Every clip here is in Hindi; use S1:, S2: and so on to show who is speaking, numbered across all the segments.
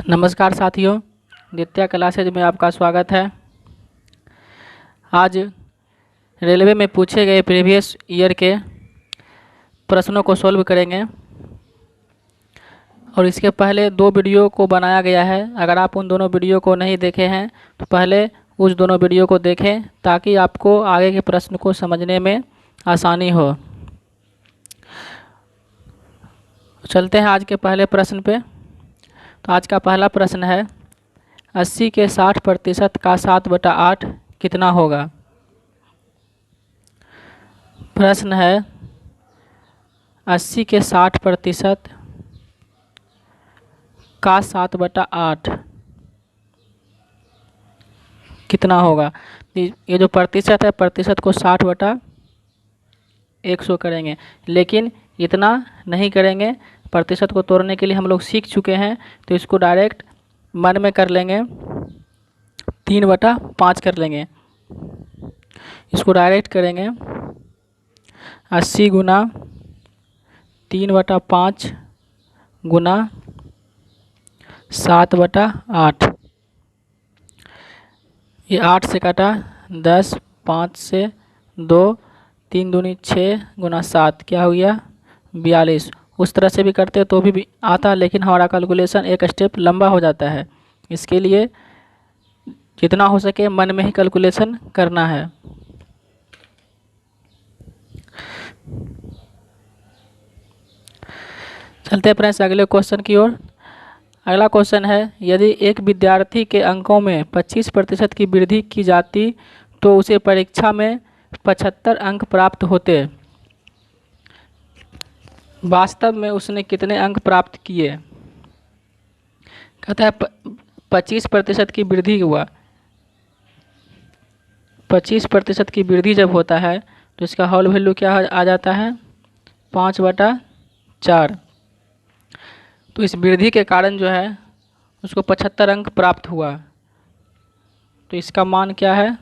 S1: नमस्कार साथियों, नित्या क्लासेज में आपका स्वागत है। आज रेलवे में पूछे गए प्रीवियस ईयर के प्रश्नों को सॉल्व करेंगे और इसके पहले दो वीडियो को बनाया गया है। अगर आप उन दोनों वीडियो को नहीं देखे हैं तो पहले उस दोनों वीडियो को देखें ताकि आपको आगे के प्रश्न को समझने में आसानी हो। चलते हैं आज के पहले प्रश्न पे। तो आज का पहला प्रश्न है 80 के 60% का 7/8 कितना होगा। प्रश्न है 80 के 60% का 7/8 कितना होगा। ये जो प्रतिशत है, प्रतिशत को 60/100 करेंगे, लेकिन इतना नहीं करेंगे। प्रतिशत को तोड़ने के लिए हम लोग सीख चुके हैं, तो इसको डायरेक्ट मन में कर लेंगे, 3/5 कर लेंगे। इसको डायरेक्ट करेंगे 80 गुना 3/5 गुना 7/8। ये 8 से काटा 10, 5 से 2, 3 दूनी 6 गुना 7 क्या हो गया 42। उस तरह से भी करते तो भी आता, लेकिन हमारा कैलकुलेशन एक स्टेप लंबा हो जाता है। इसके लिए जितना हो सके मन में ही कैलकुलेशन करना है। चलते हैं फ्रेंड्स अगले क्वेश्चन की ओर। अगला क्वेश्चन है यदि एक विद्यार्थी के अंकों में 25% की वृद्धि की जाती तो उसे परीक्षा में 75 अंक प्राप्त होते। वास्तव में उसने कितने अंक प्राप्त किए। कहता है 25% की वृद्धि हुआ। 25% की वृद्धि जब होता है तो इसका होल वैल्यू क्या आ जाता है 5/4। तो इस वृद्धि के कारण जो है उसको 75 अंक प्राप्त हुआ। तो इसका मान क्या है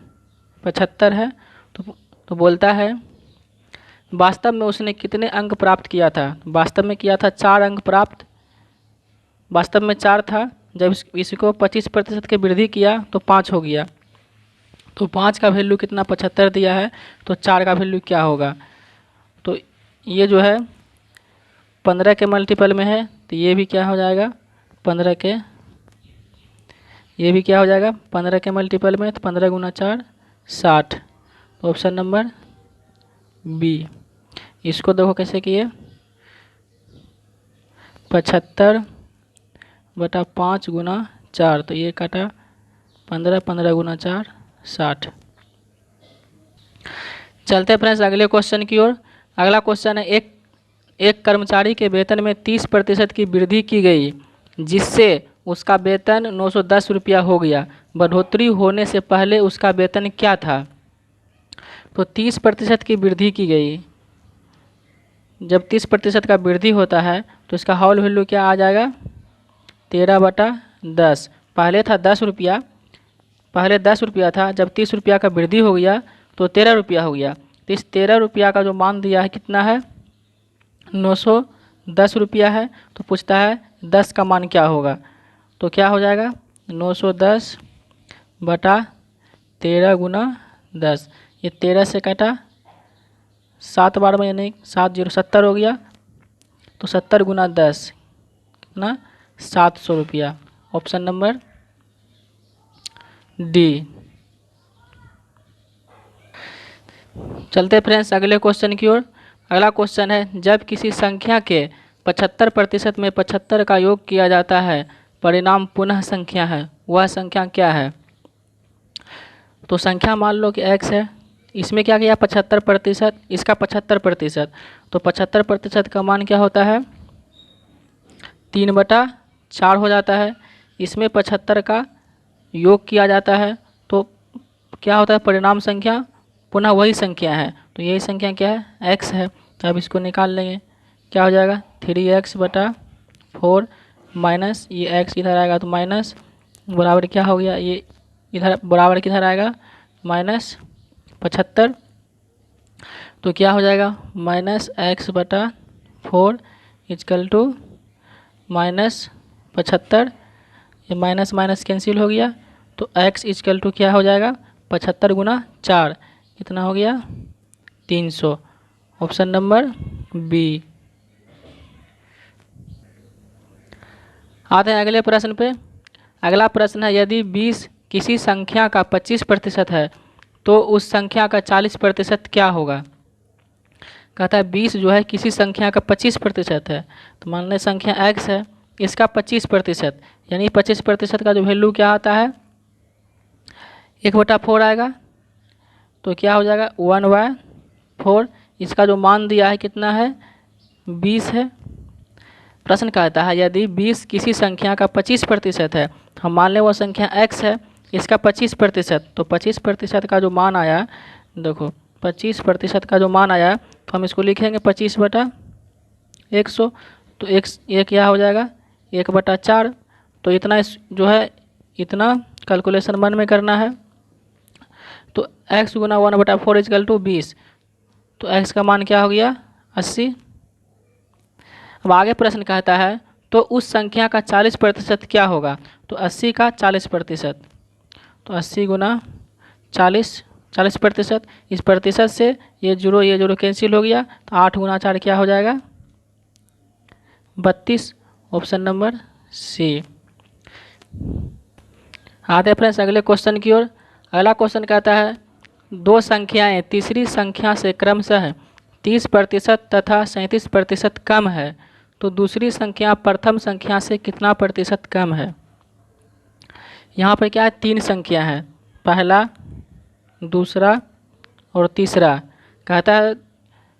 S1: 75 है। तो बोलता है वास्तव में उसने कितने अंक प्राप्त किया था। वास्तव में किया था 4 अंक प्राप्त। वास्तव में 4 था, जब इसको 25% की वृद्धि किया तो 5 हो गया। तो 5 का वैल्यू कितना 75 दिया है, तो 4 का वैल्यू क्या होगा। तो ये जो है 15 के मल्टीपल में है, तो ये भी क्या हो जाएगा 15 के, ये भी क्या हो जाएगा 15 के मल्टीपल में। तो 15 गुना 4 60। तो ऑप्शन नंबर बी। इसको देखो कैसे किए 75/5 गुना 4। तो ये काटा 15, 15 गुना 4 60। चलते हैं फ्रेंड्स अगले क्वेश्चन की ओर। अगला क्वेश्चन है एक कर्मचारी के वेतन में 30% की वृद्धि की गई जिससे उसका वेतन 910 रुपया हो गया। बढ़ोतरी होने से पहले उसका वेतन क्या था। तो 30% की वृद्धि की गई। जब 30% का वृद्धि होता है तो इसका होल वैल्यू क्या आ जाएगा 13/10। पहले था 10 रुपया, पहले 10 रुपया था, जब 30 रुपया का वृद्धि हो गया तो 13 रुपया हो गया। तो इस 13 रुपया का जो मान दिया है कितना है 910 रुपया है। तो पूछता है 10 का मान क्या होगा। तो क्या हो जाएगा 910/13 गुना 10। ये 13 से काटा 7 बार में, यानी 7 0 70 हो गया। तो 70 गुना 10 कितना 700 रुपया। Option number D. चलते फ्रेंड्स अगले क्वेश्चन की ओर। अगला क्वेश्चन है जब किसी संख्या के 75% में 75 का योग किया जाता है परिणाम पुनः संख्या है, वह संख्या क्या है। तो संख्या मान लो कि x है, इसमें क्या किया 75%, इसका 75%। तो 75% का मान क्या होता है 3/4 हो जाता है। इसमें 75 का योग किया जाता है तो क्या होता है परिणाम संख्या पुनः वही संख्या है। तो यही संख्या क्या है x है। तो अब इसको निकाल लेंगे, क्या हो जाएगा 3x/4 माइनस ये x इधर आएगा तो माइनस बराबर क्या हो गया, ये इधर बराबर किधर आएगा -75। तो क्या हो जाएगा -x/4 इजकल टू -75। ये माइनस माइनस कैंसिल हो गया, तो x इजकल टू क्या हो जाएगा 75 गुना 4, कितना हो गया 300। Option number B. आते हैं अगले प्रश्न पे। अगला प्रश्न है, यदि 20 किसी संख्या का 25% है तो उस संख्या का 40% क्या होगा। कहता है 20 जो है किसी संख्या का 25% है, तो मान लें संख्या x है, इसका 25%, यानी 25% का जो वैल्यू क्या आता है 1/4 आएगा, तो क्या हो जाएगा 1/4। इसका जो मान दिया है कितना है 20 है। प्रश्न कहता है यदि 20 किसी संख्या का 25% है, हम मान लें वो संख्या x है, इसका 25%, तो 25% का जो मान आया, देखो 25% का जो मान आया, तो हम इसको लिखेंगे 25/100, तो ये क्या हो जाएगा 1/4। तो इतना जो है इतना कैलकुलेशन मन में करना है, तो x गुना 1/4 इजकल टू 20, तो x का मान क्या हो गया 80। अब आगे प्रश्न कहता है तो उस संख्या का 40% क्या होगा, तो 80 का 40%, तो 80 गुना 40%, इस प्रतिशत से ये जीरो कैंसिल हो गया, तो 8 गुना 4 क्या हो जाएगा 32। Option number C. आते हैं फ्रेंड्स अगले क्वेश्चन की ओर। अगला क्वेश्चन कहता है दो संख्याएं तीसरी संख्या से क्रमशः 30% तथा 37% कम है, तो दूसरी संख्या प्रथम संख्या से कितना प्रतिशत कम है। यहाँ पर क्या है 3 संख्या है, पहला दूसरा और तीसरा। कहता है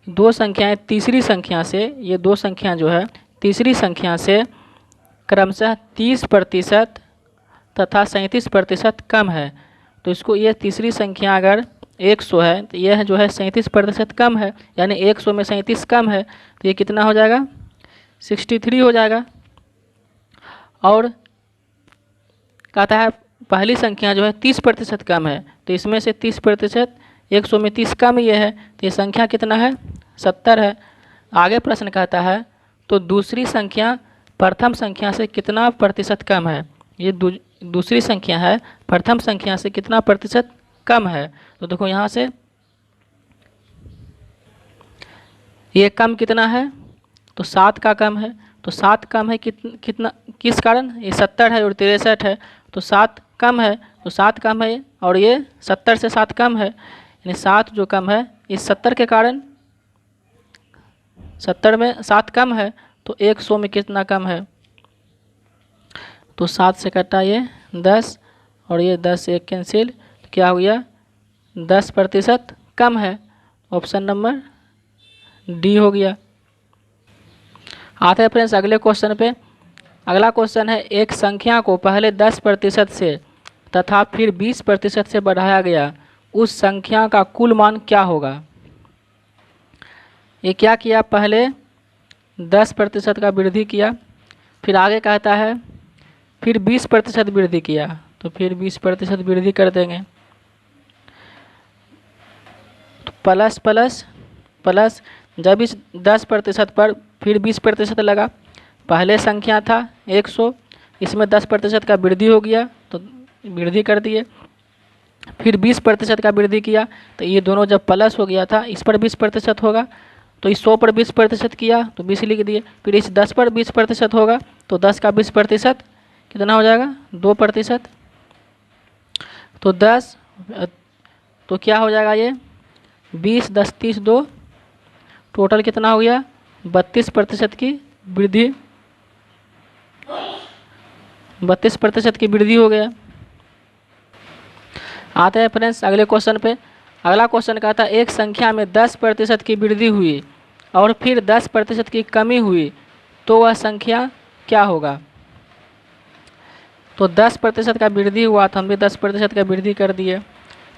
S1: दो संख्याएं तीसरी संख्या से, ये दो संख्या जो है तीसरी संख्या से क्रमशः 30% तथा 37% कम है, तो इसको ये तीसरी संख्या अगर 100 है तो यह जो है 37% कम है, यानी 100 में 37 कम है, तो ये कितना हो जाएगा 63 हो जाएगा। और कहता है पहली संख्या जो है 30% कम है, तो इसमें से 30% 100 में 30 कम ये है, तो ये संख्या कितना है 70 है। आगे प्रश्न कहता है तो दूसरी संख्या प्रथम संख्या से कितना प्रतिशत कम है। ये दूसरी संख्या है प्रथम संख्या से कितना प्रतिशत कम है, तो देखो यहाँ से ये कम कितना है, तो 7 का कम है, तो 7 कम है कितना किस कारण, ये 70 है और 63 है, तो 7 कम है, तो 7 कम है और ये 70 से 7 कम है, यानी 7 जो कम है इस 70 के कारण, 70 में 7 कम है, तो 100 में कितना कम है, तो 7 से कटा ये 10 और ये 10 से 1 कैंसिल, तो क्या हो गया 10% कम है। ऑप्शन नंबर डी हो गया। आते हैं फ्रेंड्स अगले क्वेश्चन पे। अगला क्वेश्चन है एक संख्या को पहले 10% से तथा फिर 20% से बढ़ाया गया, उस संख्या का कुल मान क्या होगा। ये क्या किया, पहले 10% का वृद्धि किया, फिर आगे कहता है फिर 20% वृद्धि किया, तो फिर 20% वृद्धि कर देंगे, तो प्लस प्लस प्लस, जब इस 10% पर फिर 20% लगा, पहले संख्या था 100, इसमें 10% का वृद्धि हो गया तो वृद्धि कर दिए, फिर 20% का वृद्धि किया, तो ये दोनों जब प्लस हो गया था इस पर 20% होगा, तो इस 100 पर 20% किया तो 20 लिख दिए, फिर इस 10 पर 20% होगा, तो 10 का 20% कितना हो जाएगा 2%, तो 10, तो क्या हो जाएगा ये 20 10 30 2, टोटल कितना हो गया 32% की वृद्धि, 32% की वृद्धि हो गया। आते हैं फ्रेंड्स अगले क्वेश्चन पे। अगला क्वेश्चन कहता है एक संख्या में 10% की वृद्धि हुई और फिर 10% की कमी हुई, तो वह संख्या क्या होगा। तो 10% का वृद्धि हुआ तो हम भी 10% का वृद्धि कर दिए,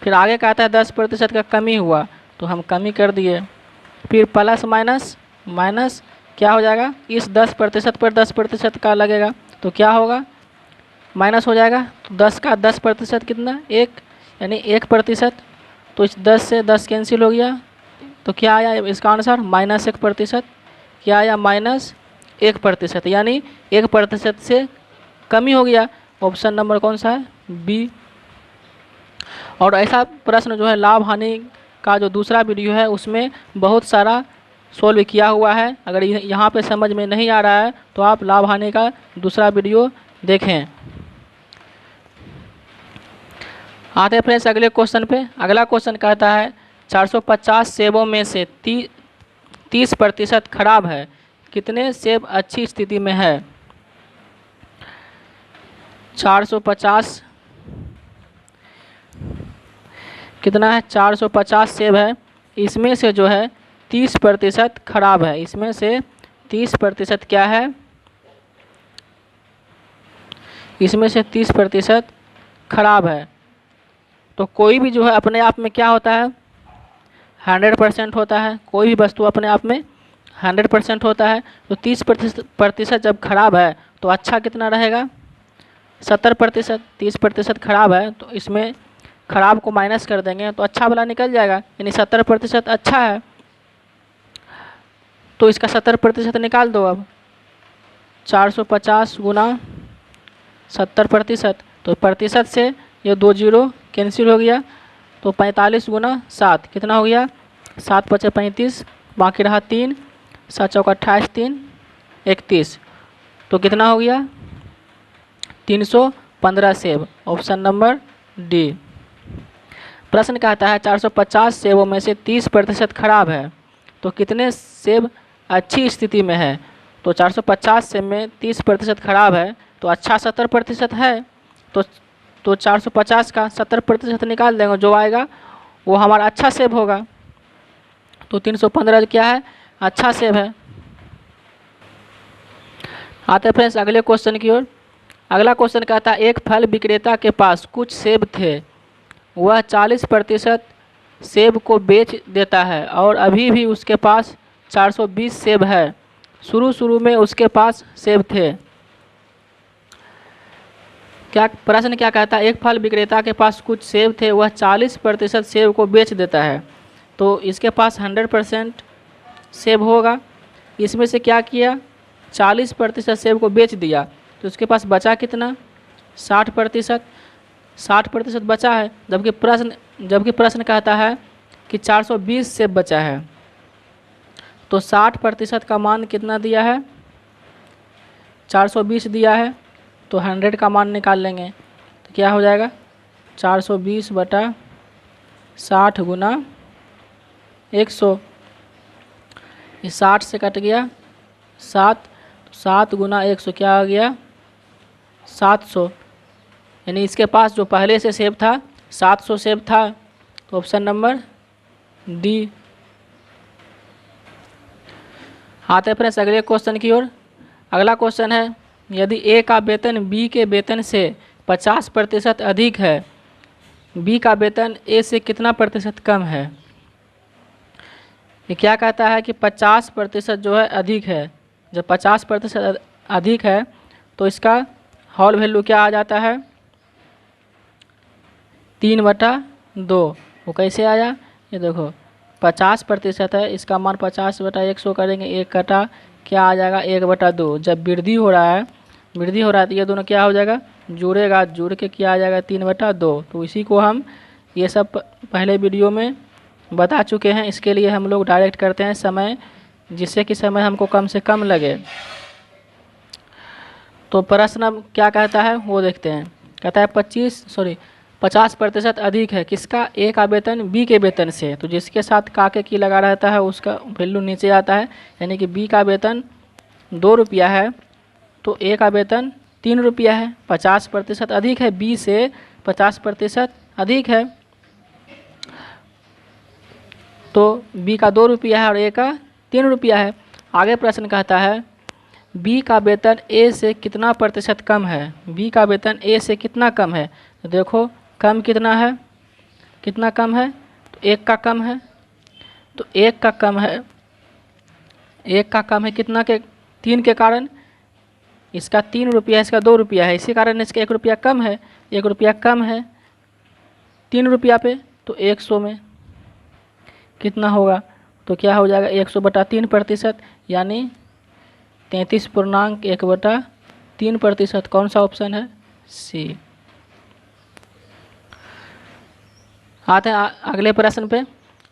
S1: फिर आगे कहता है 10% का कमी हुआ तो हम कमी कर दिए, फिर प्लस माइनस माइनस क्या हो जाएगा, इस 10% पर 10% का लगेगा तो क्या होगा माइनस हो जाएगा, तो 10 का 10% कितना 1, यानी 1%, तो इस 10 से 10 कैंसिल हो गया, तो क्या आया इसका आंसर -1%, क्या आया -1%, यानी 1% से कमी हो गया, ऑप्शन नंबर कौन सा है, बी। और ऐसा प्रश्न जो है लाभ हानि का जो दूसरा वीडियो है उसमें बहुत सारा सोल्व किया हुआ है। अगर यहाँ पे समझ में नहीं आ रहा है तो आप लाभ हानि का दूसरा वीडियो देखें। आते हैं फ्रेंड्स अगले क्वेश्चन पे। अगला क्वेश्चन कहता है 450 सेबों में से 30% खराब है, कितने सेब अच्छी स्थिति में है। 450 कितना है, 450 सेब है, इसमें से जो है 30% खराब है। इसमें से 30% क्या है, इसमें से 30% खराब है। तो कोई भी जो है अपने आप में क्या होता है, 100% होता है। कोई भी वस्तु अपने आप में 100% होता है। तो 30% जब खराब है तो अच्छा कितना रहेगा, 70%। 30% खराब है तो इसमें खराब को माइनस कर देंगे तो अच्छा वाला निकल जाएगा, यानी 70% अच्छा है। तो इसका 70% निकाल दो। अब 450 गुना 70%, तो प्रतिशत से ये 2 जीरो कैंसिल हो गया। तो 45 गुना 7 कितना हो गया, 7 × 5 = 35, बाकी रहा 3, 7 × 4 = 28, 3 31। तो कितना हो गया, 315 सेब। Option number D. प्रश्न कहता है 450 सेबों में से 30% खराब है, तो कितने सेब अच्छी स्थिति में है। तो 450 सेब में 30% खराब है तो अच्छा 70% है। तो 450 का 70% निकाल देंगे, जो आएगा वो हमारा अच्छा सेब होगा। तो 315 क्या है, अच्छा सेब है। आते हैं फ्रेंड्स अगले क्वेश्चन की ओर। अगला क्वेश्चन कहता है एक फल विक्रेता के पास कुछ सेब थे, वह 40% सेब को बेच देता है और अभी भी उसके पास 420 सेब है। शुरू में उसके पास सेब थे। क्या प्रश्न क्या कहता है, एक फल विक्रेता के पास कुछ सेब थे, वह 40% सेब को बेच देता है। तो इसके पास 100% सेब होगा। इसमें से क्या किया, 40% सेब को बेच दिया, तो उसके पास बचा कितना, 60%। 60% बचा है, जबकि प्रश्न कहता है कि 420 सेब बचा है। तो 60% का मान कितना दिया है, 420 दिया है, तो 100 का मान निकाल लेंगे। तो क्या हो जाएगा, 420/60 गुना 100। ये 60 से कट गया 7, 7 गुना 100 क्या आ गया, 700। यानी इसके पास जो पहले से सेब था 700 सेब था। तो ऑप्शन नंबर डी। आते हैं फ्रेंड्स अगले क्वेश्चन की ओर। अगला क्वेश्चन है यदि ए का वेतन बी के वेतन से 50% अधिक है, बी का वेतन ए से कितना प्रतिशत कम है। ये क्या कहता है कि 50% जो है अधिक है। जब 50% अधिक है तो इसका हॉल वैल्यू क्या आ जाता है, 3/2। वो कैसे आया, ये देखो 50% है, इसका मान 50/100 करेंगे, 1 कटा क्या आ जाएगा 1/2। जब वृद्धि हो रहा है तो ये दोनों क्या हो जाएगा, जुड़ेगा, जुड़ के क्या आ जाएगा 3/2। तो इसी को हम ये सब पहले वीडियो में बता चुके हैं। इसके लिए हम लोग डायरेक्ट करते हैं समय, जिससे कि समय हमको कम से कम लगे। तो प्रश्न क्या कहता है वो देखते हैं। कहता है 50% अधिक है किसका, ए का वेतन बी के वेतन से। तो जिसके साथ काके की लगा रहता है उसका वैल्यू नीचे आता है। यानी कि बी का वेतन 2 रुपया है तो ए का वेतन 3 रुपया है। 50% अधिक है, बी से 50% अधिक है, तो बी का 2 रुपया है और ए का 3 रुपया है। आगे प्रश्न कहता है बी का वेतन ए से कितना प्रतिशत कम है। बी का वेतन ए से कितना कम है, तो देखो कम कितना है, कितना कम है, तो 1 का कम है। तो 1 का कम है, 1 का कम है कितना के, 3 के कारण। इसका 3 रुपया, इसका 2 रुपया है, इसी कारण इसका 1 रुपया कम है। 1 रुपया कम है 3 रुपया पे, तो 100 में कितना होगा, तो क्या हो जाएगा 100/3%, यानी 33.1/3%। कौन सा ऑप्शन है, सी। आते हैं अगले प्रश्न पे।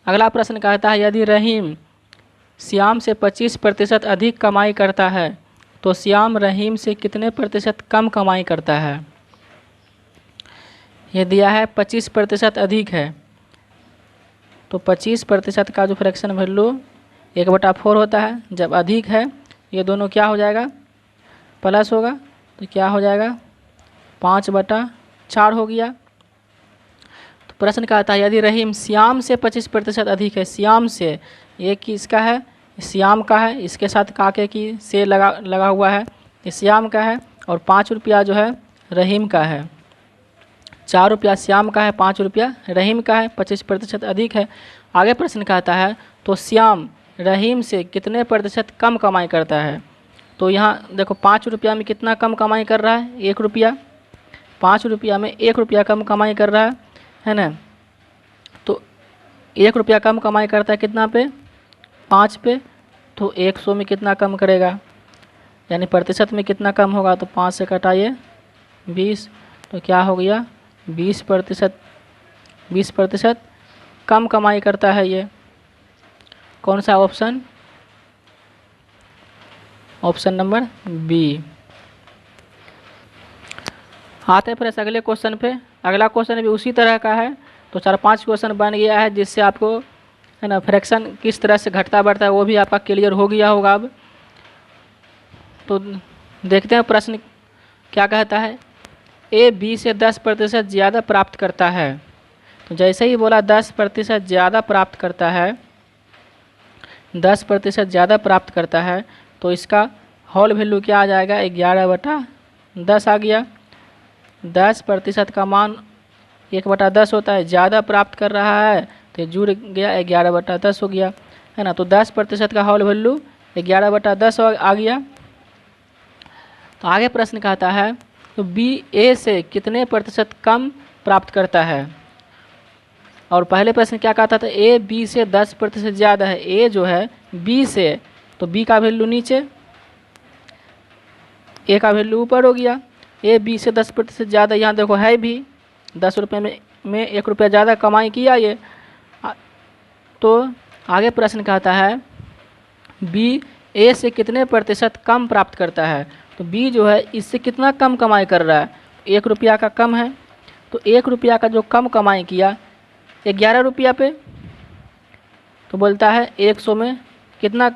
S1: अगला प्रश्न कहता है यदि रहीम श्याम से 25% अधिक कमाई करता है तो श्याम रहीम से कितने प्रतिशत कम कमाई करता है। ये दिया है 25% अधिक है, तो 25% का जो फ्रैक्शन वैल्यू 1/4 होता है। जब अधिक है ये दोनों क्या हो जाएगा, प्लस होगा, तो क्या हो जाएगा 5/4 हो गया। तो प्रश्न कहता है यदि रहीम श्याम से 25% अधिक है, श्याम से, ये किसका है, श्याम का है, इसके साथ काके की से लगा हुआ है, ये श्याम का है, और 5 रुपया जो है रहीम का है। 4 रुपया श्याम का है, 5 रुपया रहीम का है, 25% अधिक है। आगे प्रश्न कहता है तो श्याम रहीम से कितने प्रतिशत कम कमाई करता है। तो यहाँ देखो 5 रुपया में कितना कम कमाई कर रहा है, 1 रुपया। 5 रुपया में 1 रुपया कम कमाई कर रहा है ना। तो 1 रुपया कम कमाई करता है कितना पे, 5 पे, तो 100 में कितना कम करेगा, यानी प्रतिशत में कितना कम होगा, तो 5 से कटाइए 20, तो क्या हो गया 20% कम कमाई करता है ये। कौन सा ऑप्शन, ऑप्शन नंबर बी। आते हैं फिर अगले क्वेश्चन पे। अगला क्वेश्चन भी उसी तरह का है, तो 4-5 क्वेश्चन बन गया है, जिससे आपको है ना फ्रैक्शन किस तरह से घटता बढ़ता है वो भी आपका क्लियर हो गया होगा अब। तो देखते हैं प्रश्न क्या कहता है। ए बी से 10% ज़्यादा प्राप्त करता है। तो जैसे ही बोला 10% ज़्यादा प्राप्त करता है, 10% ज़्यादा प्राप्त करता है, तो इसका होल वैल्यू क्या आ जाएगा, 11/10 आ गया। 10% का मान 1/10 होता है, ज़्यादा प्राप्त कर रहा है तो जुड़ गया 11/10 हो गया, है ना। तो 10% का होल वैल्यू 11/10 आ गया। तो आगे प्रश्न कहता है तो बी ए से कितने प्रतिशत कम प्राप्त करता है। और पहले प्रश्न क्या कहता था, ए बी से 10% ज़्यादा है। ए जो है बी से, तो बी का वैल्यू नीचे, ए का वैल्यू ऊपर हो गया। ए बी से 10% ज़्यादा, यहाँ देखो है भी 10 रुपये में 1 रुपया ज़्यादा कमाई किया ये। तो आगे प्रश्न कहता है बी ए से कितने प्रतिशत कम प्राप्त करता है। तो बी जो है इससे कितना कम कमाई कर रहा है, 1 रुपया का कम है। तो 1 रुपया का जो कम कमाई किया 11 रुपया पे, तो बोलता है 100 में कितना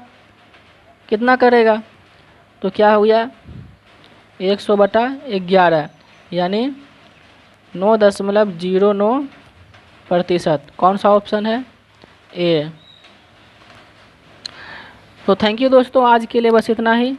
S1: करेगा, तो क्या हो गया 100/11, यानी 9.09%। कौन सा ऑप्शन है, ए। तो थैंक यू दोस्तों, आज के लिए बस इतना ही।